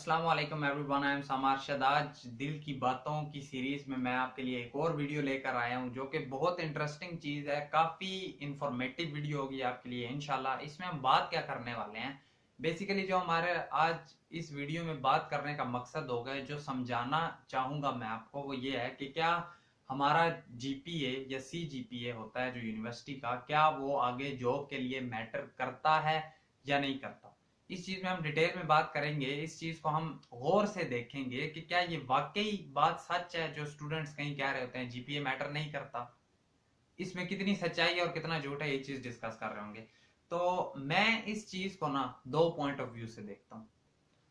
अस्सलाम वालेकुम everyone, I am समार शद। आज दिल की बातों की सीरीज में मैं आपके लिए एक और वीडियो लेकर आया हूं जो कि बहुत इंटरेस्टिंग चीज है। काफी इंफॉर्मेटिव वीडियो होगी आपके लिए इंशाल्लाह। इसमें हम बात क्या करने वाले हैं, बेसिकली जो हमारे आज इस वीडियो में बात करने का मकसद होगा, जो समझाना चाहूंगा मैं आपको, वो ये है कि क्या हमारा जीपीए या सीजीपीए होता है जो यूनिवर्सिटी का, क्या वो आगे जॉब के लिए मैटर करता है या नहीं करता। इस चीज में हम डिटेल में बात करेंगे। इस चीज को हम गौर से देखेंगे कि क्या ये वाकई बात सच है जो स्टूडेंट्स कहीं कह रहे होते हैं जीपीए मैटर नहीं करता। इसमें कितनी सच्चाई है और कितना झूठ है, ये चीज डिस्कस कर रहे होंगे। तो मैं इस चीज को ना दो पॉइंट ऑफ व्यू से देखता हूँ।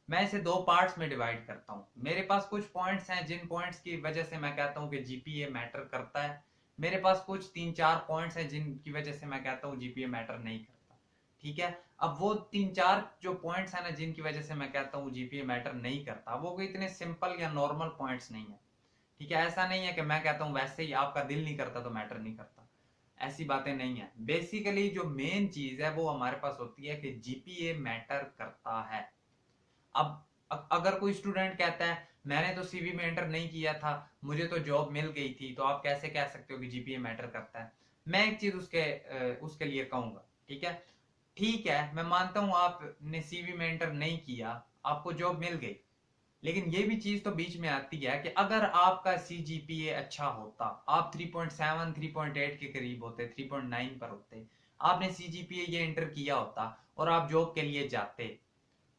मैं इसे दो पार्ट्स में डिवाइड करता हूँ। मेरे पास कुछ पॉइंट्स हैं जिन पॉइंट्स की वजह से मैं कहता हूँ कि जीपीए मैटर करता है। मेरे पास कुछ तीन चार पॉइंट्स हैं जिनकी वजह से मैं कहता हूँ जीपीए मैटर नहीं करता। ठीक है। अब वो तीन चार जो पॉइंट्स हैं ना जिनकी वजह से मैं कहता हूँ जीपीए मैटर नहीं करता, वो कोई इतने सिंपल या नॉर्मल पॉइंट्स नहीं है। ठीक है। ऐसा नहीं है कि मैं कहता हूँ वैसे ही आपका दिल नहीं करता तो मैटर नहीं करता। ऐसी बातें नहीं है। बेसिकली जो मेन चीज है वो हमारे पास होती है कि जीपीए मैटर करता है। अब अगर कोई स्टूडेंट कहता है मैंने तो सीवी में एंटर नहीं किया था, मुझे तो जॉब मिल गई थी, तो आप कैसे कह सकते हो कि जीपीए मैटर करता है। मैं एक चीज उसके लिए कहूंगा। ठीक है। ठीक है, मैं मानता हूं आपने सीवी में एंटर नहीं किया, आपको जॉब मिल गई। लेकिन ये भी चीज तो बीच में आती है कि अगर आपका सीजीपीए अच्छा होता, आप 3.7 3.8 के करीब होते, 3.9 पर होते, आपने सीजीपीए ये एंटर किया होता और आप जॉब के लिए जाते,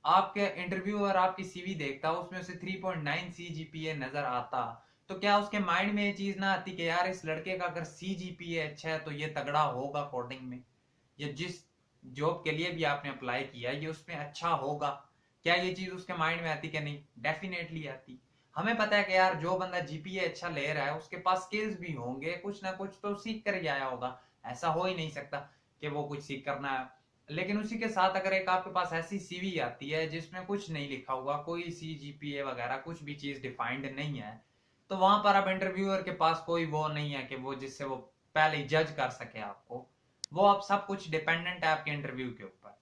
आपके इंटरव्यूअर आपकी सीवी देखता, उसमें से 3.9 सीजीपीए नजर आता, तो क्या उसके माइंड में ये चीज ना आती कि यार इस लड़के का अगर सीजीपीए अच्छा है तो ये तगड़ा होगा कोडिंग में, या जिस जॉब के लिए भी आपने अप्लाई किया ये उसमें अच्छा होगा। क्या ये चीज उसके माइंड में आती कि नहीं? डेफिनेटली आती। हमें पता है कि यार जो बंदा जीपीए अच्छा ले रहा है उसके पास स्किल्स भी होंगे, कुछ ना कुछ तो सीख कर ही आया होगा। ऐसा हो ही नहीं सकता कि वो कुछ सीख करना है। लेकिन उसी के साथ अगर एक आपके पास ऐसी सीवी आती है जिसमें कुछ नहीं लिखा हुआ, कोई सीजीपीए वगैरह कुछ भी चीज डिफाइंड नहीं है, तो वहां पर अब इंटरव्यूअर के पास कोई वो नहीं है कि वो जिससे वो पहले जज कर सके आपको। वो अब सब कुछ डिपेंडेंट है आपके इंटरव्यू के ऊपर।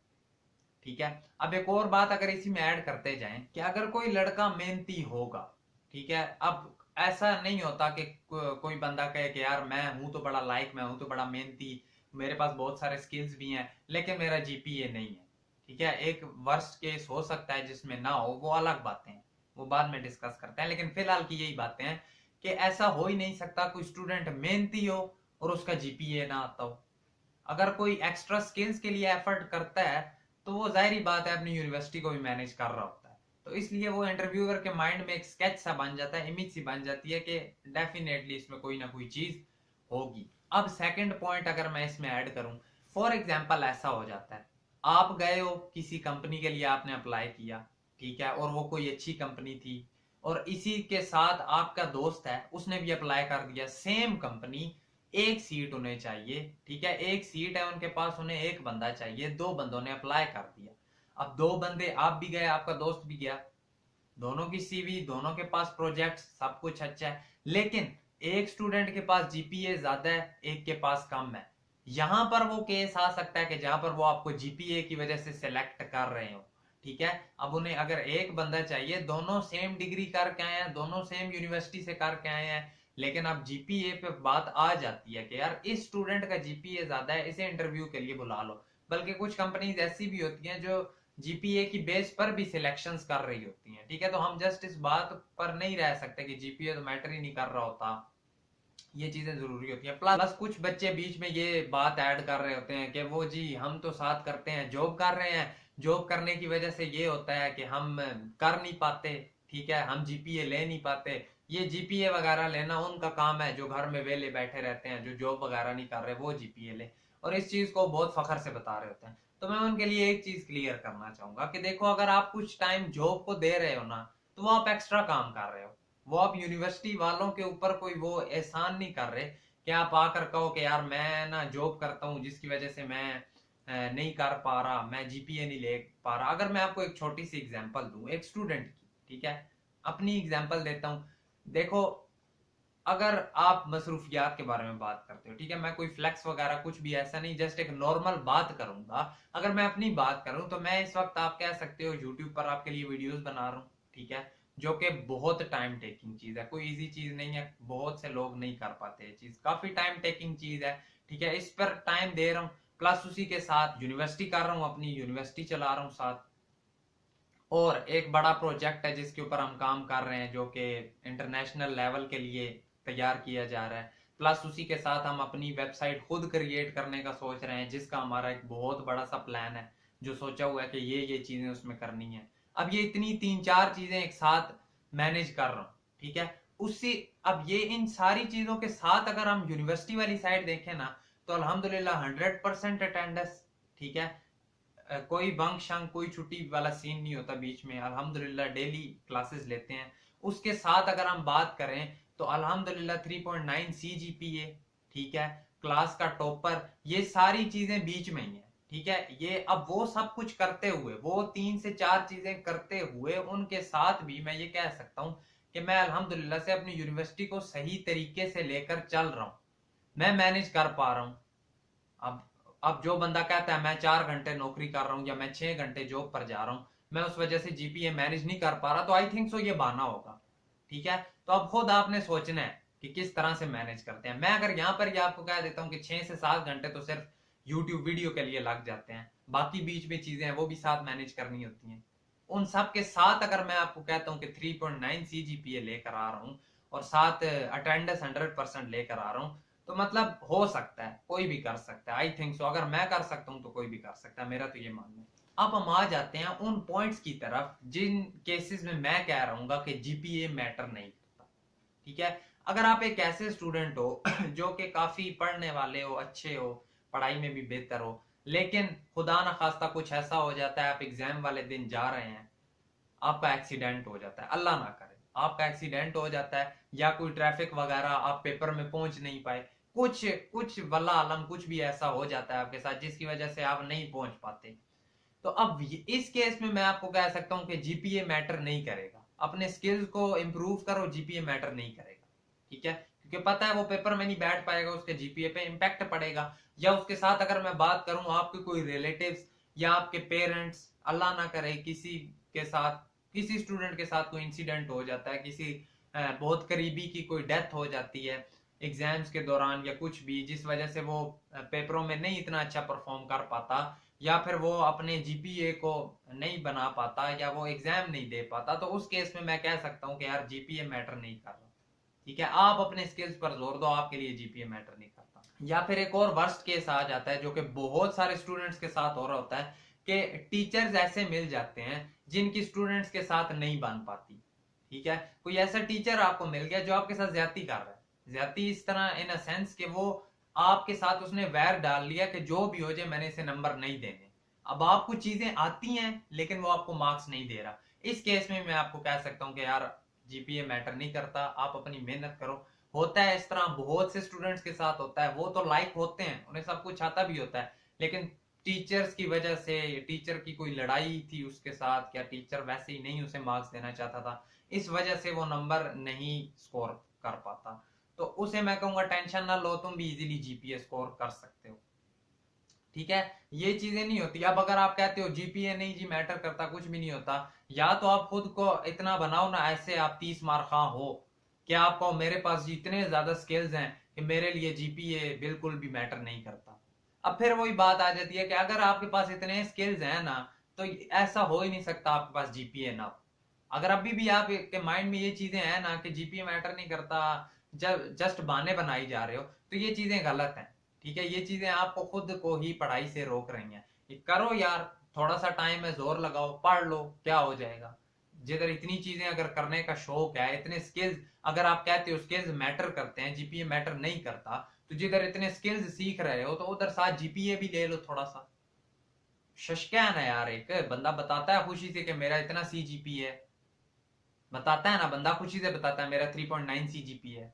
ठीक है। अब एक और बात अगर इसी में ऐड करते जाएं कि अगर कोई लड़का मेहनती होगा, ठीक है, अब ऐसा नहीं होता कि कोई बंदा कहे कि यार मैं हूं तो बड़ा लाइक, मैं हूं तो बड़ा मेहनती, मेरे पास बहुत सारे स्किल्स भी हैं, लेकिन मेरा जीपीए नहीं है। ठीक है। एक वर्स्ट केस हो सकता है जिसमें ना हो, वो अलग बातें हैं, वो बाद में डिस्कस करते हैं। लेकिन फिलहाल की यही बातें हैं कि ऐसा हो ही नहीं सकता कोई स्टूडेंट मेहनती हो और उसका जीपीए ना आता हो। अगर कोई एक्स्ट्रा स्किल्स के लिए एफर्ट करता है तो वो जाहिर बात है अपनी यूनिवर्सिटी को भी मैनेज कर रहा होता है, तो इसलिए वो इंटरव्यूअर के माइंड में एक स्केच सा बन जाता है, इमेज सी बन जाती है कि डेफिनेटली इसमें कोई ना कोई चीज होगी। अब सेकंड पॉइंट अगर मैं इसमें ऐड करूं, फॉर एग्जांपल ऐसा हो जाता है आप गए हो किसी कंपनी के लिए, आपने अप्लाई किया, ठीक है, और वो कोई अच्छी कंपनी थी, और इसी के साथ आपका दोस्त है उसने भी अप्लाई कर दिया, सेम कंपनी, एक सीट उन्हें चाहिए। ठीक है। एक सीट है उनके पास, उन्हें एक बंदा चाहिए, दो बंदों ने अप्लाई कर दिया। अब दो बंदे, आप भी गए, आपका दोस्त भी गया, दोनों की सीवी, दोनों के पास प्रोजेक्ट, सब कुछ अच्छा है, लेकिन एक स्टूडेंट के पास जीपीए ज्यादा है, एक के पास कम है। यहां पर वो केस आ सकता है कि जहां पर वो आपको जीपीए की वजह से सिलेक्ट कर रहे हो। ठीक है। अब उन्हें अगर एक बंदा चाहिए, दोनों सेम डिग्री करके आए हैं, दोनों सेम यूनिवर्सिटी से करके आए हैं, लेकिन अब जीपीए पे बात आ जाती है कि यार इस स्टूडेंट का जीपीए ज्यादा है, इसे इंटरव्यू के लिए बुला लो। बल्कि कुछ कंपनीज ऐसी भी होती हैं जो जीपीए की बेस पर भी सिलेक्शंस कर रही होती हैं। ठीक है। तो हम जस्ट इस बात पर नहीं रह सकते कि जीपीए तो मैटर ही नहीं कर रहा होता, ये चीजें जरूरी होती हैं। प्लस कुछ बच्चे बीच में ये बात ऐड कर रहे होते हैं कि वो जी हम तो साथ करते हैं, जॉब कर रहे हैं, जॉब करने की वजह से ये होता है कि हम कर नहीं पाते, ठीक है, हम जीपीए ले नहीं पाते। ये जीपीए वगैरह लेना उनका काम है जो घर में वेले बैठे रहते हैं, जो जॉब वगैरह नहीं कर रहे, वो जीपीए ले, और इस चीज को बहुत फखर से बता रहे होते हैं। तो मैं उनके लिए एक चीज क्लियर करना चाहूंगा कि देखो, अगर आप कुछ टाइम जॉब को दे रहे हो ना, तो वो आप एक्स्ट्रा काम कर रहे हो। वो आप यूनिवर्सिटी वालों के ऊपर कोई वो एहसान नहीं कर रहे कि आप आकर कहो कि यार मैं ना जॉब करता हूँ जिसकी वजह से मैं नहीं कर पा रहा, मैं जीपीए नहीं ले पा रहा। अगर मैं आपको एक छोटी सी एग्जांपल दूं एक स्टूडेंट की, ठीक है, अपनी एग्जांपल देता हूं। देखो, अगर आप मसरूफियात के बारे में बात करते हो, ठीक है, मैं कोई फ्लेक्स वगैरह कुछ भी ऐसा नहीं, जस्ट एक नॉर्मल बात करूंगा। अगर मैं अपनी बात करूं तो मैं इस वक्त, आप कह सकते हो, यूट्यूब पर आपके लिए वीडियोस बना रहा हूं, ठीक है, जो कि बहुत टाइम टेकिंग चीज है, कोई इजी चीज नहीं है, बहुत से लोग नहीं कर पाते ये चीज, काफी टाइम टेकिंग चीज है। ठीक है, इस पर टाइम दे रहा हूँ, प्लस उसी के साथ यूनिवर्सिटी कर रहा हूँ, अपनी यूनिवर्सिटी चला रहा हूँ साथ, और एक बड़ा प्रोजेक्ट है जिसके ऊपर हम काम कर रहे हैं जो कि इंटरनेशनल लेवल के लिए तैयार किया जा रहा है। प्लस उसी के साथ हम अपनी वेबसाइट खुद क्रिएट करने का सोच रहे हैं, जिसका हमारा एक बहुत बड़ा सा प्लान है, जो सोचा हुआ है कि ये चीजें उसमें करनी है। अब ये इतनी 3-4 चीजें एक साथ मैनेज कर रहा हूँ, ठीक है। उससे अब ये इन सारी चीजों के साथ अगर हम यूनिवर्सिटी वाली साइड देखें ना, तो अल्हम्दुलिल्लाह 100% अटेंडेंस, ठीक है, कोई बंक शंक कोई छुट्टी वाला सीन नहीं होता बीच में, अल्हम्दुलिल्लाह डेली क्लासेस लेते हैं। उसके साथ अगर हम बात करें तो अल्हम्दुलिल्लाह 3.9 CGPA, ठीक है, क्लास का टॉपर, ये सारी चीजें बीच में ही है, ठीक है। ये अब वो सब कुछ करते हुए, वो 3 से 4 चीजें करते हुए, उनके साथ भी मैं ये कह सकता हूँ कि मैं अल्हम्दुलिल्लाह से अपनी यूनिवर्सिटी को सही तरीके से लेकर चल रहा हूँ, मैं मैनेज कर पा रहा हूँ। अब जो बंदा कहता है मैं 4 घंटे नौकरी कर रहा हूँ या मैं 6 घंटे जॉब पर जा रहा हूँ, मैं उस वजह से जीपीए मैनेज नहीं कर पा रहा, तो आई थिंक सो ये बहाना होगा, ठीक है। तो अब खुद आपने सोचना है कि किस तरह से मैनेज करते हैं। मैं अगर यहाँ पर ये आपको कह देता हूँ कि 6 से 7 घंटे तो सिर्फ यूट्यूब वीडियो के लिए लग जाते हैं, बाकी बीच में चीजें हैं वो भी साथ मैनेज करनी होती हैं। उन सब के साथ अगर मैं आपको कहता हूँ कि 3.9 CGPA लेकर आ रहा हूँ और साथ अटेंडेंस 100% लेकर आ रहा हूँ, तो मतलब हो सकता है, कोई भी कर सकता है। आई थिंक सो अगर मैं कर सकता हूं तो कोई भी कर सकता है, मेरा तो ये मानना है। अब हम आ जाते हैं उन पॉइंट्स की तरफ जिन केसेस में मैं कह रहूंगा कि जीपीए मैटर नहीं करता, ठीक है। अगर आप एक ऐसे स्टूडेंट हो जो कि काफी पढ़ने वाले हो, अच्छे हो, पढ़ाई में भी बेहतर हो, लेकिन खुदा ना खास्ता कुछ ऐसा हो जाता है, आप एग्जाम वाले दिन जा रहे हैं, आपका एक्सीडेंट हो जाता है, अल्लाह ना करे, आपका एक्सीडेंट हो जाता है, या कोई ट्रैफिक वगैरह आप पेपर में पहुंच नहीं पाए, कुछ कुछ वल्ला आलम कुछ भी ऐसा हो जाता है आपके साथ जिसकी वजह से आप नहीं पहुंच पाते, तो अब इस केस में मैं आपको कह सकता हूं कि जीपीए मैटर नहीं करेगा। अपने स्किल्स को इंप्रूव करो, जीपीए मैटर नहीं करेगा, ठीक है, क्योंकि पता है वो पेपर में नहीं बैठ पाएगा, उसके जीपीए पे इंपैक्ट पड़ेगा। या उसके साथ अगर मैं बात करूं, आपके कोई रिलेटिव्स या आपके पेरेंट्स, अल्लाह ना करे किसी के साथ, किसी स्टूडेंट के साथ कोई इंसिडेंट हो जाता है, किसी बहुत करीबी की कोई डेथ हो जाती है एग्जाम्स के दौरान या कुछ भी, जिस वजह से वो पेपरों में नहीं इतना अच्छा परफॉर्म कर पाता, या फिर वो अपने जीपीए को नहीं बना पाता, या वो एग्जाम नहीं दे पाता, तो उस केस में मैं कह सकता हूँ कि यार जीपीए मैटर नहीं कर रहा, ठीक है। आप अपने स्किल्स पर जोर दो, आपके लिए जीपीए मैटर नहीं करता। या फिर एक और वर्स्ट केस आ जाता है जो कि बहुत सारे स्टूडेंट्स के साथ हो रहा होता है कि टीचर्स ऐसे मिल जाते हैं जिनकी स्टूडेंट्स के साथ नहीं बन पाती, ठीक है। कोई ऐसा टीचर आपको मिल गया जो आपके साथ ज्यादती कर रहा है, ज्यादती इस तरह इन अ सेंस कि वो आपके साथ उसने वैर डाल लिया कि जो भी हो जाए मैंने इसे नंबर नहीं देने। अब आपको चीजें आती हैं लेकिन वो आपको मार्क्स नहीं दे रहा, इस केस में मैं आपको कह सकता हूं कि यार जीपीए मैटर नहीं करता, आप अपनी मेहनत करो। होता है इस तरह, बहुत से स्टूडेंट्स के साथ होता है, वो तो लाइक होते हैं, उन्हें सब कुछ आता भी होता है, लेकिन टीचर्स की वजह से, टीचर की कोई लड़ाई थी उसके साथ, क्या टीचर वैसे ही नहीं उसे मार्क्स देना चाहता था, इस वजह से वो नंबर नहीं स्कोर कर पाता, तो उसे मैं कहूंगा टेंशन ना लो, तुम भी इजीली जीपीए स्कोर कर सकते हो, ठीक है। ये चीजें नहीं होती। अब अगर आप कहते हो जीपीए नहीं जी मैटर करता, कुछ भी नहीं होता, या तो आप खुद को इतना बनाओ ना, ऐसे आप 30 मार खा हो कि आपको मेरे पास जितने ज्यादा स्किल्स हैं कि मेरे लिए जीपीए बिल्कुल भी मैटर नहीं करता। अब फिर वही बात आ जाती है कि अगर आपके पास इतने स्किल्स हैं ना, तो ऐसा हो ही नहीं सकता आपके पास जीपीए ना हो। अगर अभी भी आपके माइंड में ये चीजें हैं ना कि जीपीए मैटर नहीं करता, जब जस्ट बहाने बनाई जा रहे हो, तो ये चीजें गलत हैं, ठीक है। ये चीजें आपको खुद को ही पढ़ाई से रोक रही हैं। ये करो यार, थोड़ा सा टाइम है, जोर लगाओ, पढ़ लो, क्या हो जाएगा। जिधर इतनी चीजें अगर करने का शौक है, इतने स्किल्स, अगर आप कहते हो स्किल्स मैटर करते हैं, जीपीए मैटर नहीं करता, तो जिधर इतने स्किल्स सीख रहे हो तो उधर साथ जीपीए भी ले लो थोड़ा सा। शशका है ना यार, एक बंदा बताता है खुशी से कि मेरा इतना सीजीपीए है, बताता है ना बंदा, खुशी से बताता है मेरा 3.9 सीजीपीए है,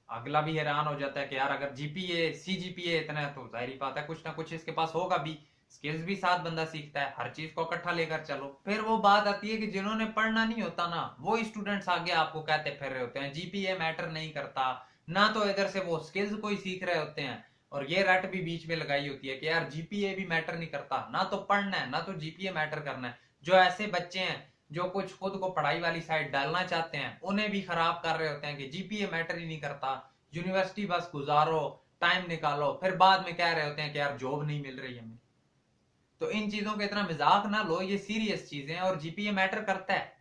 अगला भी हैरान हो जाता है कि यार अगर जीपीए सीजीपीए इतना है तो जाहिर बात है कुछ ना कुछ इसके पास होगा भी, स्किल्स भी साथ बंदा सीखता है, हर चीज को इकट्ठा लेकर चलो। फिर वो बात आती है कि जिन्होंने पढ़ना नहीं होता ना, वो स्टूडेंट्स आगे आपको कहते फिर रहे होते हैं जीपीए मैटर नहीं करता, ना तो इधर से वो स्किल्स कोई सीख रहे होते हैं, और ये रट भी बीच में लगाई होती है कि यार जीपीए भी मैटर नहीं करता, ना तो पढ़ना है ना तो जीपीए मैटर करना है। जो ऐसे बच्चे हैं जो कुछ खुद को पढ़ाई वाली साइड डालना चाहते हैं उन्हें भी खराब कर रहे होते हैं कि जीपीए मैटर ही नहीं करता, यूनिवर्सिटी बस गुजारो, टाइम निकालो, फिर बाद में कह रहे होते हैं कि यार जॉब नहीं मिल रही हमें। तो इन चीजों का इतना मजाक ना लो, ये सीरियस चीजें हैं और जीपीए मैटर करता है।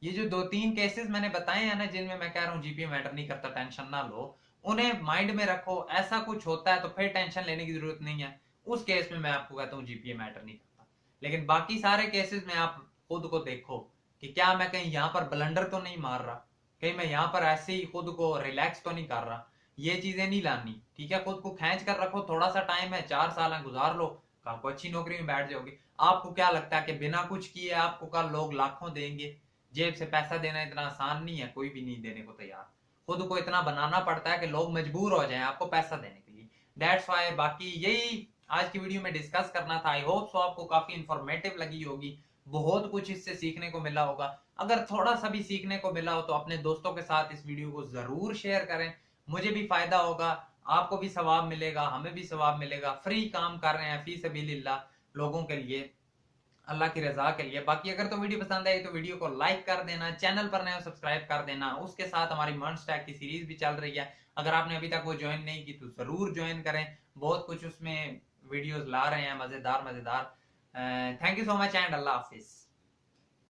ये जो 2-3 केसेस मैंने बताए हैं ना जिनमें मैं कह रहा हूँ जीपीए मैटर नहीं करता, टेंशन ना लो, उन्हें माइंड में रखो। ऐसा कुछ होता है तो फिर टेंशन लेने की जरूरत नहीं है, उस केस में मैं आपको कहता हूँ जीपीए मैटर नहीं करता। लेकिन बाकी सारे केसेस में आप खुद को देखो कि क्या मैं कहीं यहाँ पर ब्लंडर तो नहीं मार रहा, कहीं मैं यहाँ पर ऐसे ही खुद को रिलैक्स तो नहीं कर रहा। ये चीजें नहीं लानी, ठीक है। खुद को खींच कर रखो, थोड़ा सा टाइम है, 4 साल है, गुजार लो, कल को अच्छी नौकरी में बैठ जाओगे। आपको क्या लगता है कि बिना कुछ किए आपको कल लोग लाखों देंगे? जेब से पैसा देना इतना आसान नहीं है, कोई भी नहीं देने को तैयार। खुद को इतना बनाना पड़ता है कि लोग मजबूर हो जाएं आपको पैसा देने के लिए। That's why. बाकी यही आज की वीडियो में डिस्कस करना था। आई होप सो आपको काफी इंफॉर्मेटिव लगी होगी, बहुत कुछ इससे सीखने को मिला होगा। अगर थोड़ा सा भी सीखने को मिला हो तो अपने दोस्तों के साथ इस वीडियो को जरूर शेयर करें, मुझे भी फायदा होगा, आपको भी सवाब मिलेगा, हमें भी सवाब मिलेगा। फ्री काम कर रहे हैं फी सबीलिल्लाह लोगों के लिए, अल्लाह की रजा के लिए। बाकी अगर तो वीडियो पसंद आई तो वीडियो को लाइक कर देना, चैनल पर नए हो सब्सक्राइब कर देना। उसके साथ हमारी मर्न स्टैक की सीरीज भी चल रही है, अगर आपने अभी तक वो ज्वाइन नहीं की तो जरूर ज्वाइन करें। बहुत कुछ उसमें वीडियोस ला रहे हैं, मजेदार मजेदार। Thank you so much and Allah Hafiz.